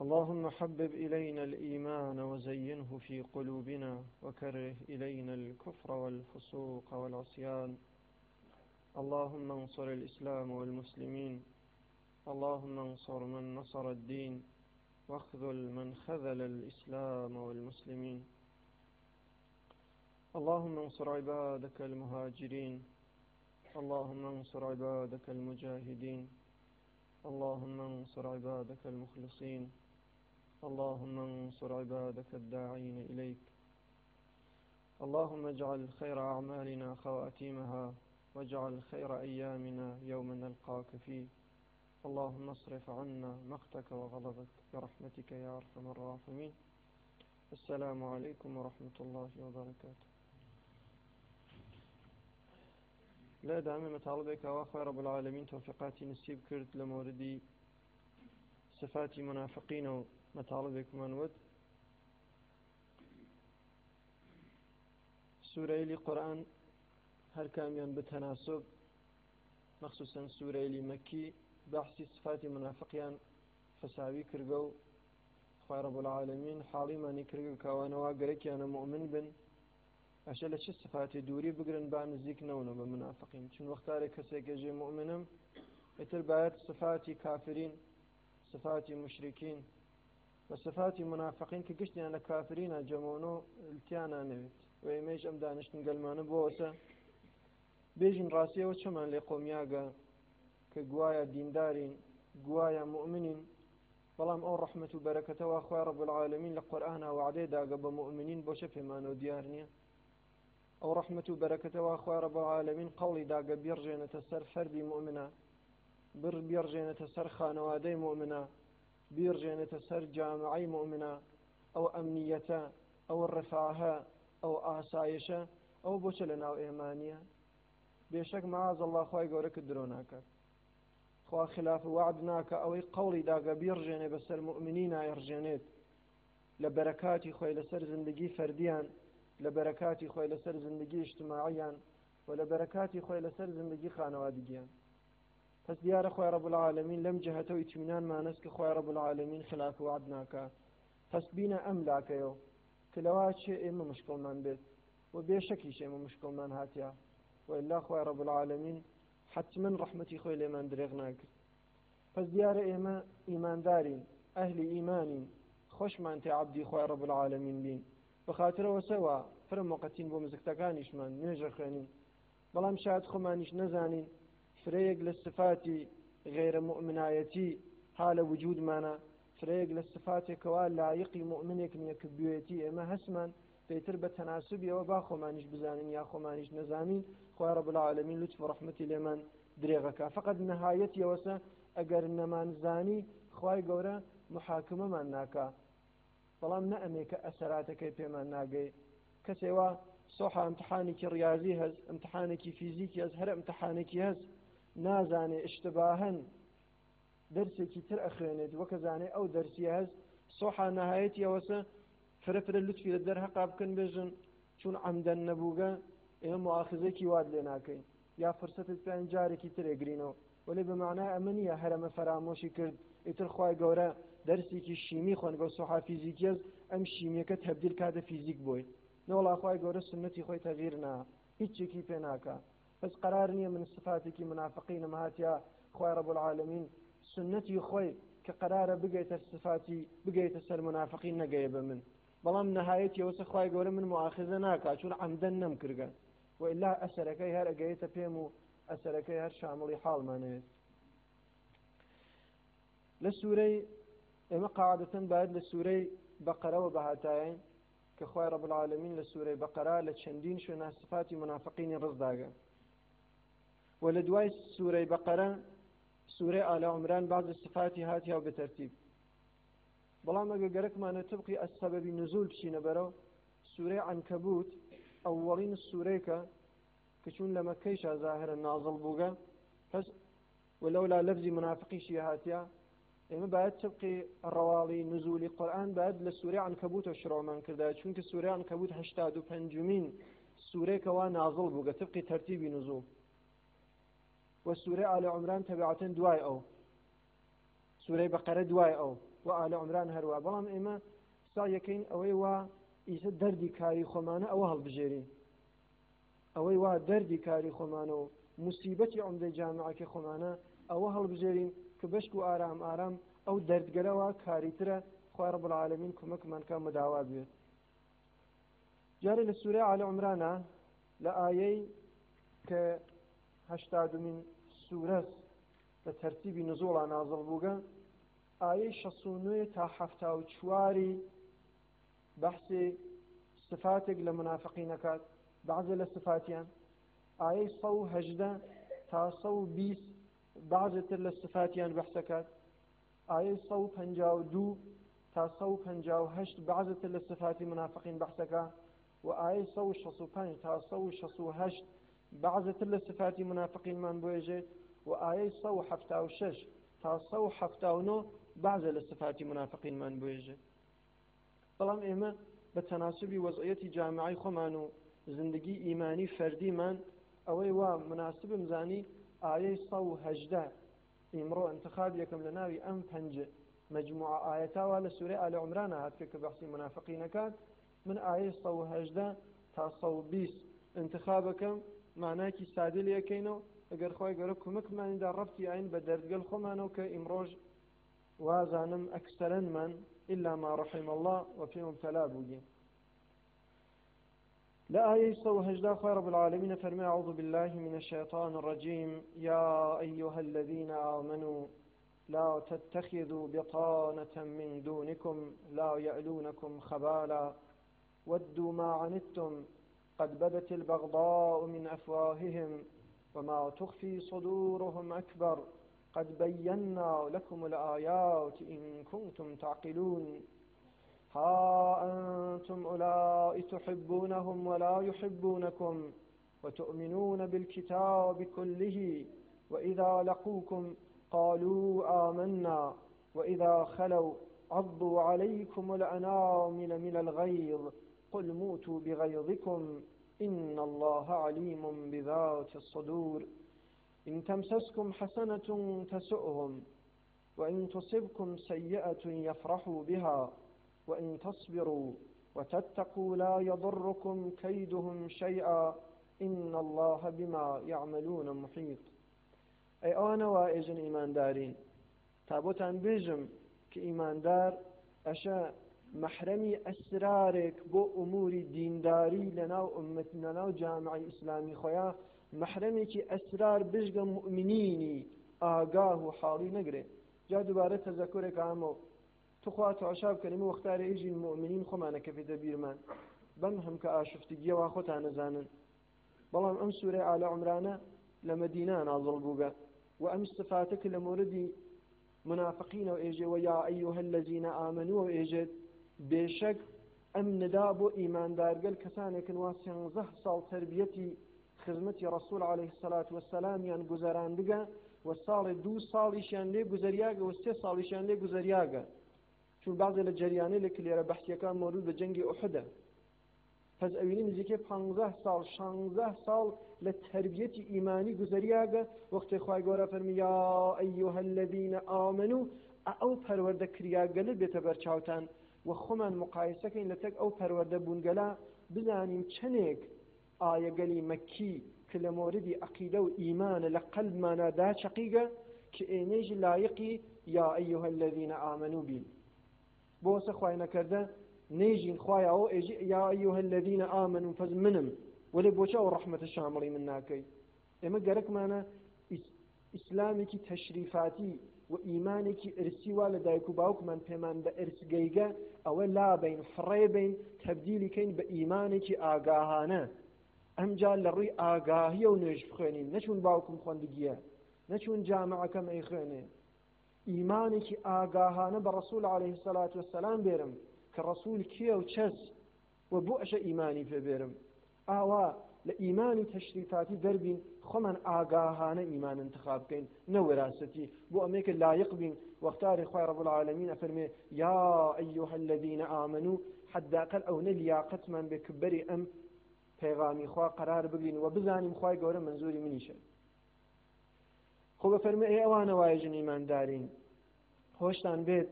اللهم حبب إلينا الإيمان وزينه في قلوبنا وكره إلينا الكفر والفسوق والعصيان. اللهم انصر الإسلام والمسلمين. اللهم انصر من نصر الدين واخذل من خذل الإسلام والمسلمين. اللهم انصر عبادك المهاجرين. اللهم انصر عبادك المجاهدين. اللهم انصر عبادك المخلصين. اللهم انصر عبادك الداعين إليك. اللهم اجعل خير أعمالنا خواتيمها واجعل خير أيامنا يوم نلقاك فيه. اللهم اصرف عنا مقتك وغضبك برحمتك يا أرحم الراحمين. السلام عليكم ورحمة الله وبركاته. لا دائما مطالبك وأخوة رب العالمين توفيقاتي نسيب كرت لموردي صفات منافقين ومطالبك منود سورة القرآن هر كاميان بتناسب مخصوصا سورة مكي بحث صفات منافقين فساوي كرقو أخوة رب العالمين حالي ماني كرقو كوانا واقرك أنا مؤمن بن أشياء چه صفات دوری بگرن با نزدیک نونو به منافقین، چون وقتاره کسی که جه مؤمنم اتر باید صفاتی کافرین، صفاتی مشرکین و صفاتی منافقین که گشتی انا کافرین جمعونو التیانا نوید و ایمیش ام دانشتن قلمانه بوسه بیجن راسیه و چمان لی قومیاگا که گوایا دیندارین گوایا مؤمنین بلام او رحمت و برکت و اخوة رب العالمین لقرآن وعده داگا بمؤمنین بوشه پیمانو دیارنیه أو رحمة وبركة وأخوة رب العالمين قولي داقة بيرجينة تسر فردي مؤمنة بيرجينة تسر خانوادي مؤمنة بيرجينة تسر جامعي مؤمنة أو أمنية أو الرفاهة أو آسايشة أو بوشلنا أو إيمانية بيشك معاذ الله أخوة قولك الدروناك أخوة خلاف وعدناك أو قولي داقة بيرجينة بسر مؤمنين يرجينيت لبركاتي خوي لسر زندگي فرديان لبركاتي خوي لسر زندگي اجتماعيا ولبركاتي خوي لسر زندگي خانوادگيا. پس ديار خوي رب العالمين لم جهته اتمنان ما نسك خوي رب العالمين خلاف وعدناك. پس بينا املاك يو كلوات شيء اما مشكل من بيت وبيشكي شيء اما مشكل من هاتيا وإلا خوي رب العالمين حتما رحمتي خوي لمن درغناك. پس ديار اما ايمان دارين اهل ايمان خوش ما انت عبدي خوي رب العالمين بين بخاطر وسوا فرم وقتين بومزكتكانيش من نجر خانين بلام شاهد خمانيش نزانين فريق للصفات غير مؤمنايتي حال وجود مانا فريق للصفات كوال لايقي مؤمنك نيكبيويتي اما هسمان بيتر بتناسبي وبا خمانيش بزانين يا خمانيش نزانين خواه رب العالمين لطف ورحمتي لمن دريغكا فقد نهايتي وسا اگر نمان زاني خواه قورا محاكمة من ناكا بەڵام نەئەمێ کە ئەسەراتەکەی پێمان ناگەی کەسێوا سۆحا ئەمتحانێکی ڕیاضی هەز ئەمتحانێکی فیزیکی هەز هەر ئەمتحانێکی هەز نازانێ اشتباهەن دەرسێکی تر ئەخوێنێت وەکە زانێ ئەو دەرسیە هەز سۆحا نەهایەتی ئەوەسە فرە لوتفی لە دەرهەقا بکەن بێژن چون عەمدەن نەبووگە ئێمە مواخزەیەکی واد لێ ناکەین یا فرسەتت پێیان جارێکی تر ئێگرینەوە وەلێ بەمانای ئەمە نییە هەرەمە فەرامۆشی کرد ئیتر خوای گەورە دەرسێکی شیمی خوێنگە سۆحا فیزیکیەز ئەم شیمیەکە تەبدیل کاتە فیزیک بۆی نەوەڵا خوای گەورە سنەتی خۆی تەغییر نا هیچێکی پێ ناکا بەس قەرار نییە من صفاتێکی منافقینم هاتیا خوای رب العالمین سنەتی خۆی کە قەرارە بگەیتە صفاتی بگەیتە سەر منافقین نەگەیە بە من بەڵام نەهایەتی ئەوەسە خوای گەورە من مواخزە ناکا چون عەمدەن نەمکردگە وإلا ئەسەرەکەی هەر ئەگەیتە پێم و ئەسەرەکەی هەر شامڵی حاڵمانەوێت لە سوورەی اما قاعدة بعد لسورة بقرة وبهاتاين كخوي رب العالمين لسورة بقرة لتشندين شو ناس صفات منافقين الرزداقة ولدواي سورة بقرة سورة آل عمران بعض الصفات هاتها وبترتيب بلا ما قرق ما نتبقي السبب نزول بشينا برو سورة عنكبوت أولين السورة كشون لما كيشا ظاهر النازل بوغا ولولا لفظ منافقي شيهاتها إما بعد تبقي الروالي نزول القرآن بعد للسورة عنكبوت وشروع من كذا چونك السورة عنكبوت 85 سورة كوا نازل بوغا تبقي ترتيب نزول والسورة آل عمران تبعة دواي أو سورەی بەقەرە دوای ئەو و ئالە عمران هەروە بەڵام ئێمە سعیەکەین ئەوەی وا ئیسە دەردی کاری خۆمانە ئەوە هەڵبژێرین ئەوەی وا دەردی کاری خۆمانە و موسیبەتی عومدەی جامعەکە خۆمانە ئەوە هەڵبژێرین کە بەشک و ئارام ئارام ئەو دەردگەرەوە کاریترە خوای رب العالمین کمەکمان کە مداوا بێت جارێ لە سورەی ئالە عمرانە لە ئایەی کە 80مین سورەس لە تەرتیبی نزوڵە نازڵ بووگە ئایەی 69 تا 74 بەحسی صفاتێک لە منافقین ئەکات بعضە لە صفاتیان ئایەی 118 تا 120 بعضێتر لە صفاتیان بەحسەکات ئایەی 152 تا 158 بعضێتر لە صفاتی منافقین بەحسەکە و ئایەی 165 تا 168 بعضێتر لە صفاتی منافقینمان بۆیژێت و ئایەی 176 تا 179 بعضە لە صفاتی منافقینمان بۆیژێت بەڵام ئێمە بە تەناسبی وەزعیەتی جامعەی خۆمان و زندگی ئیمانی فەردیمان ئەوەی وا مناسبم زانی ئایەی 118 ئیمڕۆ انتخاب یەکەم لە ناوی ئەم پەنج مجموعە ئاەتاوە لە سورەی ئالە عمرانە هاتکە کە بەحسی منافقینەکان من ئایەی 118 تا 120 انتخابەکەم معناکی سادە لەکەینەوە ئەگەر خۆی گەورە کمکمانیدا ڕەفتی ئاین بە دەردگەل خۆمانەوە کە ئیمڕۆژ وازانم ئەکسەرەنمان إلا ما رحم الله وفي مبتلى بوجين لا آية 118 خوي رب العالمين فرمي أعوذ بالله من الشيطان الرجيم يا أيها الذين آمنوا لا تتخذوا بطانة من دونكم لا يألونكم خبالا ودوا ما عنتم قد بدت البغضاء من أفواههم وما تخفي صدورهم أكبر قد بينا لكم الآيات إن كنتم تعقلون ها أنتم أولئك تحبونهم ولا يحبونكم وتؤمنون بالكتاب كله وإذا لقوكم قالوا آمنا وإذا خلوا عضوا عليكم الأنامل من الغيظ قل موتوا بغيظكم إن الله عليم بذات الصدور إن تمسسكم حسنة تسؤهم وإن تصبكم سيئة يفرحوا بها وإن تصبروا وتتقوا لا يضركم كيدهم شيئا إن الله بما يعملون محيط أي أنا وإجن إيمان دارين تابوتان بيجم كإيمان دار أشاء محرمي أسرارك بو أمور دينداري لنا وأمتنا لنا وجامعي إسلامي خويا محرمي كي أسرار بجغ مؤمنيني آقاه حالي نقري جا دوباره تذكرك عامو تخوات عشاب كلمة واختار يجي المؤمنين خمانا كفي دبيرمان بمهم كآشفتقية واخوتانا زانن بلام أم سورة آل عمرانة لمدينة نازل بوغا وأم صفاتك لموردي منافقين وإيجي ويا أيها الذين آمنوا وإيجي بشك أم ندابو إيمان دارقل كسانك واسيان زه صال تربيتي خدمتي رسول عليه الصلاة والسلام يعني گزاران بگا و سال 2 ساڵیشیان لێ گوزەریاگە و 3 ساڵیشیان لێ گوزەریاگە چون بعضی لە جریانەی لە کلێرە بەحثیەکان مۆرود بە جەنگی ئوحودە پس ئەوینی نزیکەی 15 ساڵ 16 ساڵ لە تربیەتی ئیمانی گوزەریاگە وەختی خوای گەورە فەرمی یا ئەیها الذین آمنوا ئەو پەروەردە کریاگەلە بێتە بەرچاوتان و خۆمان مقایسەکەین لە تەک ئەو پەروەردە بوونگەلا بزانیم چەندێک ئایەگەلی مەکی کە لە مۆردی عەقیدە و ئیمانە لە قەلبمانە داچەقیگە کە ئێنەیژ لایقی یا ئەیها الذین آمنوا بین بۆ وەسە خوای نەکەردە نێژین خوایە ئەو ئێژی یا ئەیها الذین آمنوا فەز منم وەلێ بۆچە ئەو ڕەحمەتە شامڵی من ناکەی ئێمە گەرەکمانە ئیسلامێکی تەشریفاتی و ئیمانێکی ئرسی وا لە دایک و باوکمان پێمان بە ئرس گەیگە ئەوە لابین فڕێبین تەبدیلیکەین بە ئیمانێکی ئاگاهانە ئەمجا لە ڕووی ئاگاهیە و نوێژ بخوێنین نەچون باوکم خوێندگیە نەچون جامعەکەم ئەی خوێنێ ئیمانێکی ئاگاهانە بە ڕەسوول عەلەیهی السەلات وەسەلام بێرم کە ڕەسوول کێ و چەس و بۆ ئەشە ئیمانی پێ بێرم ئاوا لە ئیمانی تەشریفاتی دەربین خۆمان ئاگاهانە ئیمان انتخاب بکەین نەوەراسەتی بۆ ئەمەیەکە لایق بین وەختاری خوای رب العالمین ئەفەرمێ یا ئەیها الذین آمنوا حداقل ئەو نەلیاقەتمان بێ کە بەری ئەم پەیغامی خوا قرار بگرین و بزانیم خوای گەورە منزوری منیشە خۆ بەفەرمێ ئەی ئەوانە وایژن ئیماندارین خۆشتان بێت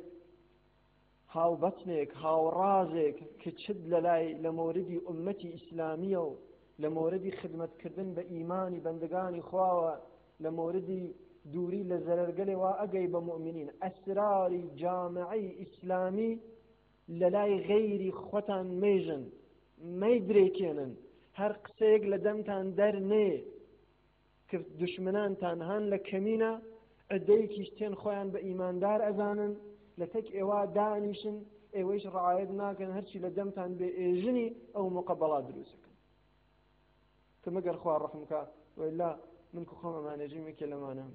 هاوبەتنێک هاوڕازێک کە چت لە مۆردی ئومەتی ئیسلامیە و لە مۆردی خدمەتکردن بە ئیمانی بەندگانی خواوە لە مۆردی دووری لە زەرەرگەلێ وا ئەگەی بە مؤمنین ئەسراری جامعەی ئیسلامی لە لای غەیری خۆتان مێژن مەی درێکێنن هەر قسەیەک لە دەمتان دەرنێ کە دوشمنانتان هەن لە کەمینە عدەیەکیش تێن خۆیان بە ئیماندار ئەزانن لە تەک ئێوە دانیشن ئێوەیش ڕعایەت ناکەن هەرچی لە دەمتان بێ ئێژنی ئەو مقەبەڵا دروستەکەن کە مەگەر خوا ڕەحمکە وەئیلا من خۆم ئەمانەجی وەکێ لەمانە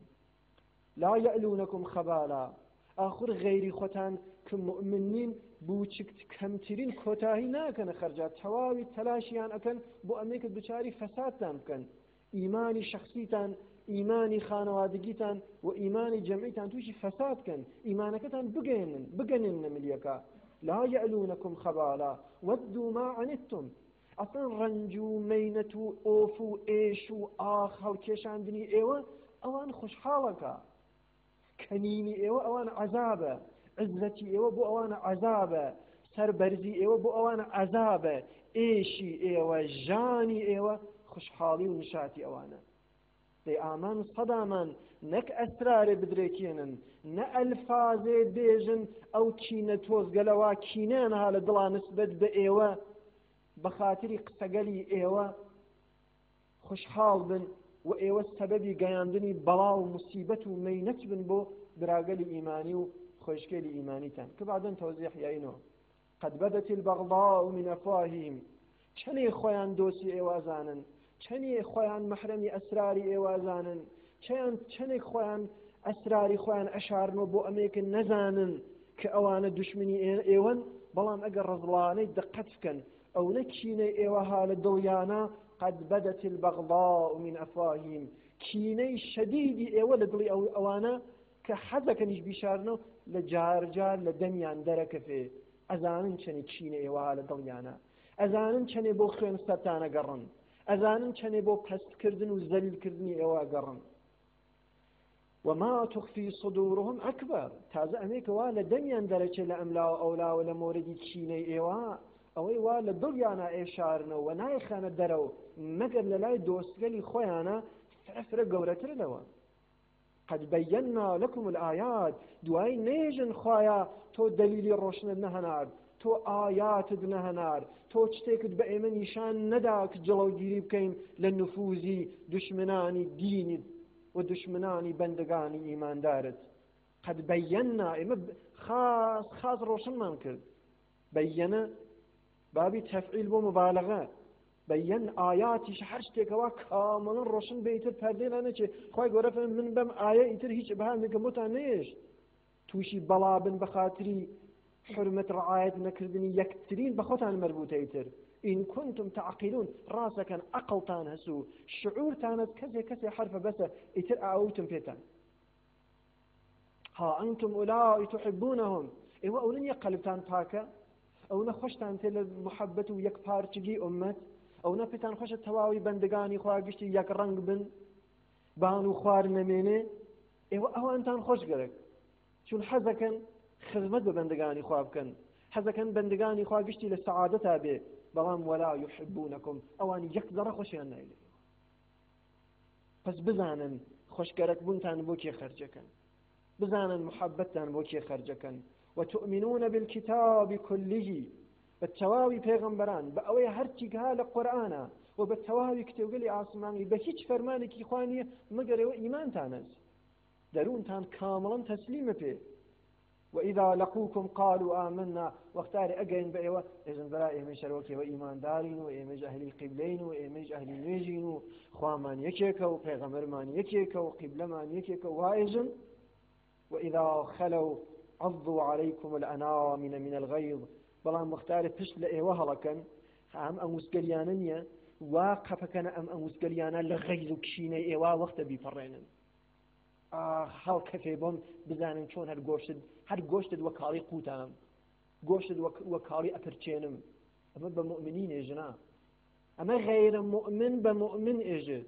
لا يألونكم خبالا آخر غيري خوتان كمؤمنين بوچكت كمترين كوتاهي ناكن خرجات تواوي تلاشيان أكن بو أمريكا بچاري فساد تامكن إيماني شخصيتان إيماني خانوادگيتان وإيماني جمعيتان توشي فساد كن إيمانكتان بگنن مليكا لا يألونكم خبالا ودوا ما عنتم أصلا رنجو مينتو أوفو إيشو آخ كيشان دني إيوه أوان خوش حالكا كنيني إيوه أوان عذابه عزتي إيوه بو أوان عذابه سربرزي إيوه بو أوان عذابه إيشي إيوه جاني إيوه خوش حالي ونشاتي أوانا دي آمان صدامان نك أسرار بدريكينن نا ألفاظ بيجن أو كينة توزقلوا كينان هالا دلا نسبت بإيوه بخاطري قسقلي إيوه خوش حال بن و ئێوە سەبەبی گەیاندنی بەڵا و مصیبەت و مەینەت بن بۆ براگەلی ئیمانی و خۆشگەلی ئیمانیتان کە بعدەن تەوزیح یاینەوە قەد بەدەت البەغضاء من ئەفواههم چەنێ خۆیان دۆسی ئێوازانن چەنێ خۆیان مەحرەمی ئەسراری ئێوازانن چەندێک خۆیان ئەسراری خۆیان ئەشارنەوە بۆ ئەمێکن نەزانن کە ئەوانە دوشمنی ئێوەن بەڵام ئەگەر ڕەزڵانەی دقت بکەن ئەو نەکینەی ئێوە ها لە دڵیانە قد بدت البغضاء من أفواههم كيني شديد أول دلي أو أوانا كحزك نيش بيشارنو لجار جار لدنيان درك فيه أزانن شني كيني أوال دليانا أزانن شني بو خين ستانا قرن أزانن شني بو پست كردن وزلل كردني أوا قرن وما تخفي صدورهم أكبر تازا أميك والا دنيان درك لأملا أولا ولا موردي كيني أوا ئەوەی وا لە دڵیانە ئێشارنەوە و نایخەنە دەرەوە مەگەر لە لای دۆستگەلی خۆیانە فرە گەورەتر لەوە قد بينا لكم الآيات دوای نێژن خۆیە تۆ دەلیلی ڕۆشنت نەهەنار تۆ ئاياتت نەهەنار تۆ شتێکت بە ئێمە نیشان نەدا کە جڵەوگیری بکەین لە نفوزی دوشمنانی دینت و دوشمنانی بەندگانی ئیماندارت قد بينا ئێمە خاص ڕۆشنمان کرد بەیەنە بابي تفعيل بو مبالغة بيان آياتي شحر شتێکەوە کاملا ڕۆشن بێتر پەردەی نەچێ خۆی گەورە من بەم ئایا ئیتر هیچ بەهانێکە بۆتان نێش تووشی بەڵابن بە خاتری حرمەت ڕعایەت نەکردنی یەکترین بە خۆتان مەربوتە ئیتر إن كنتم تعقلون راسكا عقلتان هسو شعورتانت كسي حرف بس إتر أعوتم بيتان ها أنتم أولئك تحبونهم إيوه أولن يقلبتان باكا ئەو نەخۆشتان تێ لە محەبەت و یەک پارچگی ئومەت ئەو نەپێتان خۆشە تەواوی بەندگانی خواگشتی یەک ڕەنگ بن بان و خوار نەمێنێ ئێوە ئەوانتان خۆش گەرەک چون حەزەکەن خزمەت بە بەندگانی خوا بکەن حەزەکەن بەندگانی خواگشتی لە سەعادەتا بێ بەڵام وەلا یحبونەکم ئەوانی یەک دەڕە خۆشیان نایلێ پس بزانن خۆشگەرەک بوونتان بۆ کێ خەرجەکەن بزانن محەبەتتان بۆ کێ خەرجەکەن وتؤمنون بالكتاب كله بالتواوي پیغمبران بأوي هرچی ها لقرآن وبالتواوي كتوغلي آسماني بهيج فرمانك إخواني مگر إيمان تانز درون تان كاملا تسليم به وإذا لقوكم قالوا آمنا واختار أجين بأيوة إذن براء إيمي شروكي وإيمان دارين وإيمي أهل القبلين وإيمي أهل النيجين خوامان يكيك وبيغمرمان يكيك وقبلمان يكيك وإذن وإذا خلوا عضوا عليكم الأنامل من الغيظ بلان مختلف پشت لإيوه لكن أم أمسكليانية واقفكن أم أمسكليانا لغيظ كشيني إيوه وقت بيفرينن هل كفي بهم بزانن شون هر گوشت وكالي قوتام گوشت وكالي أبرچينم أما بمؤمنين إجنا أما غير مؤمن بمؤمن إجت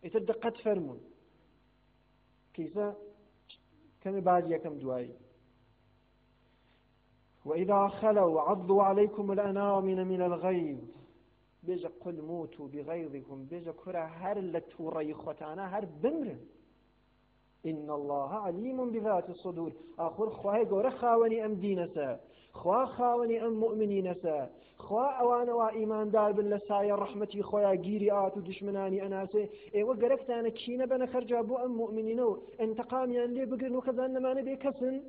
يتدقت فرمون كيسا كم بعد يكم دواي وإذا خلوا عضوا عليكم الأنامل من الغيظ بيجا قل موتوا بغيظكم بيجا كرا هر لتوري ختانا هر بمر إن الله عليم بذات الصدور آخر خواهي قورا خاوني أم دينسا خواه خاوني أم مؤمنينسا خواه أوانا وإيمان دار بن لسايا رحمتي خواه جيري آتو دشمناني أناسي إيوه قرقتانا كينا بنا خرجابو أم مؤمنينو انتقاميان لي بقرن وخزان نمانا بيكسن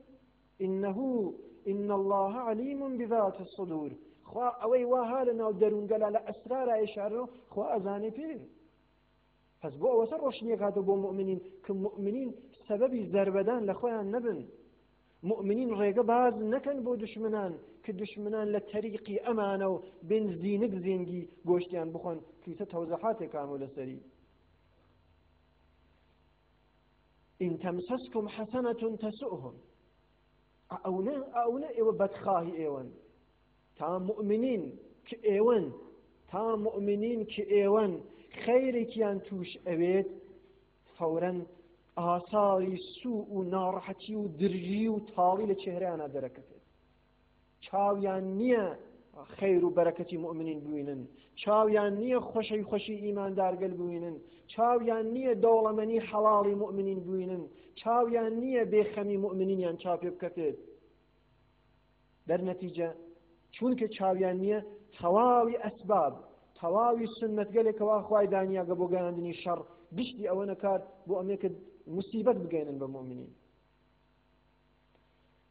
إن الله عليم بذات الصدور خواه أوي واهالنا ودرون قال لا أسرار إشارة خواه أزاني فيه پس بۆ ئەوە ڕۆشنیە کاتە بۆ مؤمنین کە مؤمنین سەبەبی زەربەدان لە خۆیان نەبن مؤمنین ڕێگە باز نەکەن بۆ دشمنان کە دشمنان لە تەریقی ئەمانە و بنزینک زێنگی گۆشتیان بخۆن کەیتە تەوزەحاتێک کامۆ لەسەری إن تمسسكم حسنة تسؤهم ئەوە ئێوە بەدخواهی ئێوەن تا مؤمنین کە ئێوەن خەیرێکیان توش ئەوێت فەورەن ئاساری سوء و ناڕەحەتی و درژی و تاڵی لە چێهرەیانە دەرەکەوێت چاویان نییە خەیر و بەرەکەتی مؤمنین بوینن چاویان نییە خۆشی ئیماندارگەل بوینن چاویان نییە دەوڵەمەنی حەڵاڵی مؤمنین بوینن چاویان نییە بێخەمی مؤمنینیان چاپێ بکەوێت دەرنەتیجە چونکە چاویان نییە تەواوی ئەسباب تەواوی سنەتگەلێکەوە خوای دانیاگە بۆ گەیاندنی شەڕ گشتی ئەوە نەکات بۆ ئەمێکە موسیبەت بگەێنن بە مؤمنین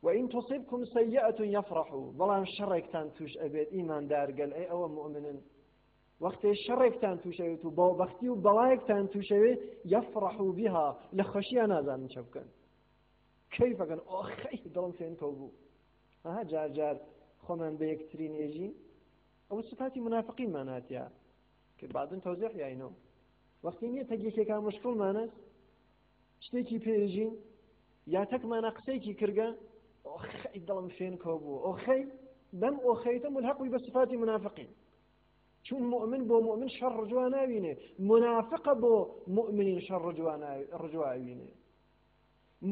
وإن تصبكم سيئة يفرحوا بەڵام شەڕێکتان توش ئەبێت ئیماندارگەل ئەی ئەوە مؤمنن وەختێ شەڕێکتان توش ئەوێت و بەوبەختی و بەڵایەکتان توش ئەوێت يفرحوا بها لە خۆشییان نازانن چە بکەن کەیفەکەن ئۆخەی دڵم فێن کەو بوو ئەها جار خۆمان بە یەکترین ئێژین ئەو سفاتی منافقینمان هاتیە کە بعدن تەوزیح یاینەوە وەختی نییە تەگێکێکا مشکڵمانە شتێکی پێژین یا تەکمانە قسەیەکی کردگە ئۆخەی دڵم فێن کەو بوو ئۆخەی بەم ئۆخەیتە ملحەقی بە سفاتی منافقین چون مؤمن بۆ مؤمن شەڕ ڕجوا ناوینێ منافقە بۆ مؤمنین شەڕ ڕجوا ئەوینێ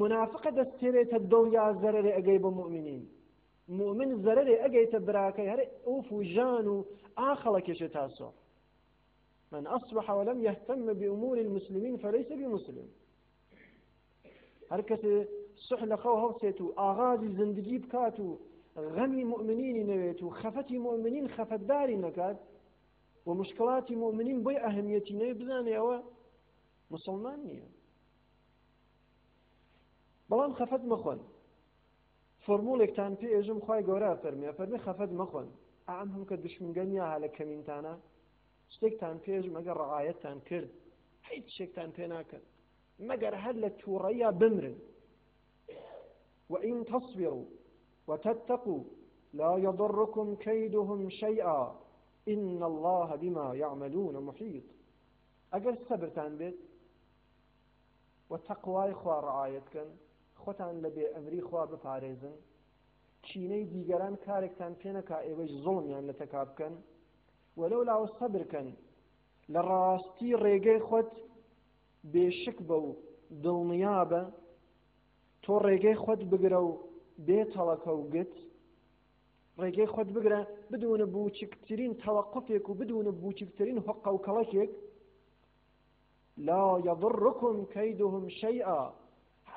منافقە دەستێرێتە دڵ یا زەرەرێ ئەگەی بۆ مؤمنین مؤمن زەرەرێ ئەگەیتە براکەی هەر ئوف و ژان و ئاخەڵەکێشێ تاسۆ من أصبح ولم يهتم بأمور المسلمين فليس بمسلم هر کەسێ سح لە خەو هەڵسێت و ئاغازی زندگی بکات و غەمی مؤمنینی نەوێت و خەفەتی مؤمنین خەفەتداری نەکات و مشکڵاتی مؤمنین بۆی ئەهەمیەتی نەوێ بزانێ ئەوە مسلمان نییە بەڵام خەفەت مەخۆن فۆرموڵێکتان پێژم خوای گەورە فەرمی خەفەت مەخۆن ئەم هەم کە دشمنگەنیا هەلە کەمینتانە شتێکتان پێژم ئەگەر ڕەعایەتتان کرد هیچ شتێکتان پێ ناکەن مەگەر هەر لە تووڕەیە بمرن وإن تصبروا وتتقوا لا يضركم كيدهم شيئا إن الله بما يعملون محيط ئەگەر سەبرتان بێت وتەقوای خوا ڕەعایەتکەن خۆتان لە بێ ئەمری خوا بپارێزن چینەی دیگەران کارێکتان پێ نەکا ئێوەش زوڵمیان لە تەکا بکەن وەلەو لاوە سەبرکەن لە ڕاستی ڕێگەی خۆت بێشک بە و دڵنیا بە تۆ ڕێگەی خۆت بگرە و بێتەڵەکە و گت ڕێگەی خۆت بگرە بدونە بوچکترین تەوەقفێک و بدونە بوچکترین هۆقە و کەڵەکێک لا يضركم كيدهم شيئا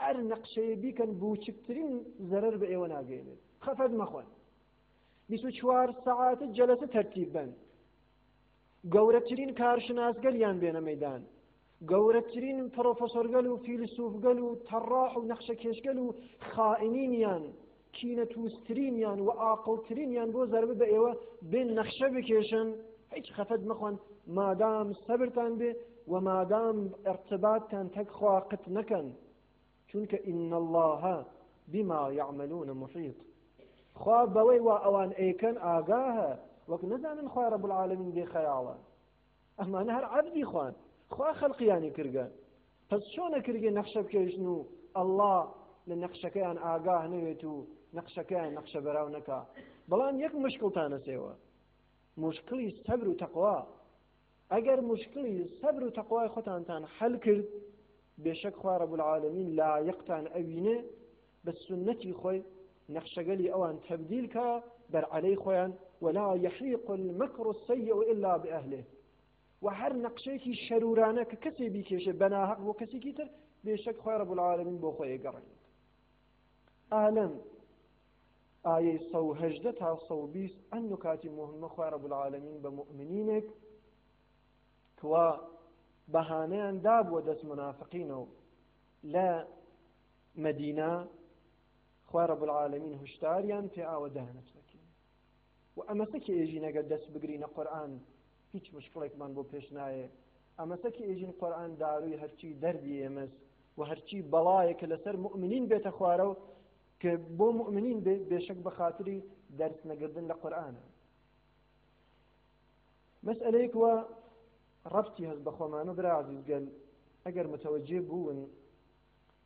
هر نقشەیە بیکەن بوچکترین زەرەر بە ئێوە ناگەێنێت خەفەت مەخۆن 24 ساعات جەلسە تەرتیب بن گەورەترین کارشناسگەلیان بێنە مەیدان گەورەترین پرۆفەسۆرگەل و فیلسوفگەل و تەڕاح و نەخشەکێشگەل و خائینینیان کینە تووسترینیان و ئاقڵترینیان بۆ زەربە بە ئێوە بێن نەخشە بکێشن هیچ خەفەت مەخۆن مادام سەبرتان بێ و مادام ارتباطتان تەک خواقت نەکەن چونکە إن الله بما يعملون محيط خوا بەوەی وا ئەوان ئەیکەن ئاگاهە وەک نەزانن خوا رب العالمین بێ خەیاڵە ئەمانە هەر عەبدی خوان خوا خەڵقیانی کردگە پس چۆنە کردگە نەخشە بکێشن و ئەڵڵا لە نەخشەکەیان ئاگاه نەوێت و نەخشەکەیان نەخشە بەراو نەکا بەڵام یەک مشکڵتانە سێوە مشکلی سەبر و تەقوا ئەگەر مشکلی سەبر و تەقوای خۆتانتان حەل کرد بێشەک خوا رب العالمین لایقتان ئەوینێ بالسنة خوي نخشقلي أوان تبديل كا بر علي خويا ولا يحيق المكر السيء إلا بأهله وهر نقشيكي شرورانه ككسي بيكيش بناهق وكسي كيتر بيشك خوي رب العالمين بو خوي قرن أعلم آية صو هجدتها صو بيس أنه كاتي مهمة خوي رب العالمين بمؤمنينك كوا بهانيان داب ودس منافقينه لا مدينة خوي رب العالمين هشتاريان في آودها نفسك وأما سكي يجينا قدس بقرينا قرآن هیچ مشکلێک من بۆ پێش نایە ئەمە سەکی ئێژین قورئان داروی هەرچی دەردی ئێمەس و هەرچی بەڵایەکە لەسەر مؤمنین بێتە خوارەوە کە بۆ مؤمنین بێشک بە خاتری دەرس نەگرتن لە قورئانە مەسئلەیەک وە ڕەبتی هەست بە خۆمانە برا عەزیزگەل ئەگەر متەوەجێ بوون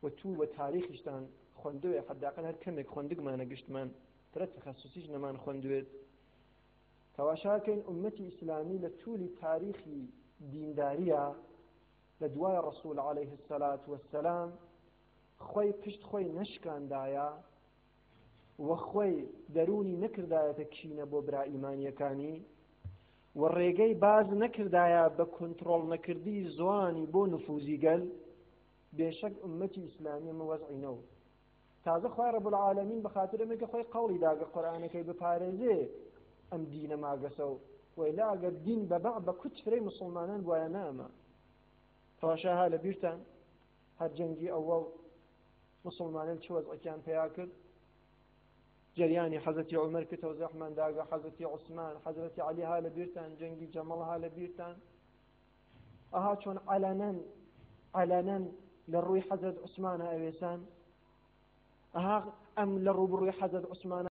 و تو وە تاریخیشتان خوێندوێ حەداقل هەر کەمێک خوێندگمانە گشتمان ترە تەخەسوسیش نەمان خوێندوێت تواشاكين أمتي إسلامي لطول تاريخي دين داريا لدواء رسول عليه الصلاة والسلام خوي پشت خوي نشكان دايا وخوي دروني نكر دايا تكشين بو برا إيمانيا كاني والرقاي باز نكر دايا بكنترول نكردي زواني بو نفوزي قل بشك أمتي إسلامي موزعي نو تازه خوي رب العالمين بخاطر امك خوي قولي داقا قرآن كي بپارزي ئەم دینە ماگەسە و وەیلا ئەگەر دین بەبع بە کوتفرەی مسلمانان وایە نامە تەواشاها لە بیرتان هەر جەنگی ئەوەڵ مسلمانان چ وەزعەکیان پێیا کرد جەریانی حەزەتی عومەر کردەوە زەحمان داگە حەزەتی عوسمان حەزەتی عەلیها لە بیرتان جەنگی جەمەڵها لە بیرتان ئەها چۆن عەلەنەن لە ڕووی حەزەت عوسمانە ئەوێسان ئەها ئەم لە ڕووبڕووی حەزەت عوسمانە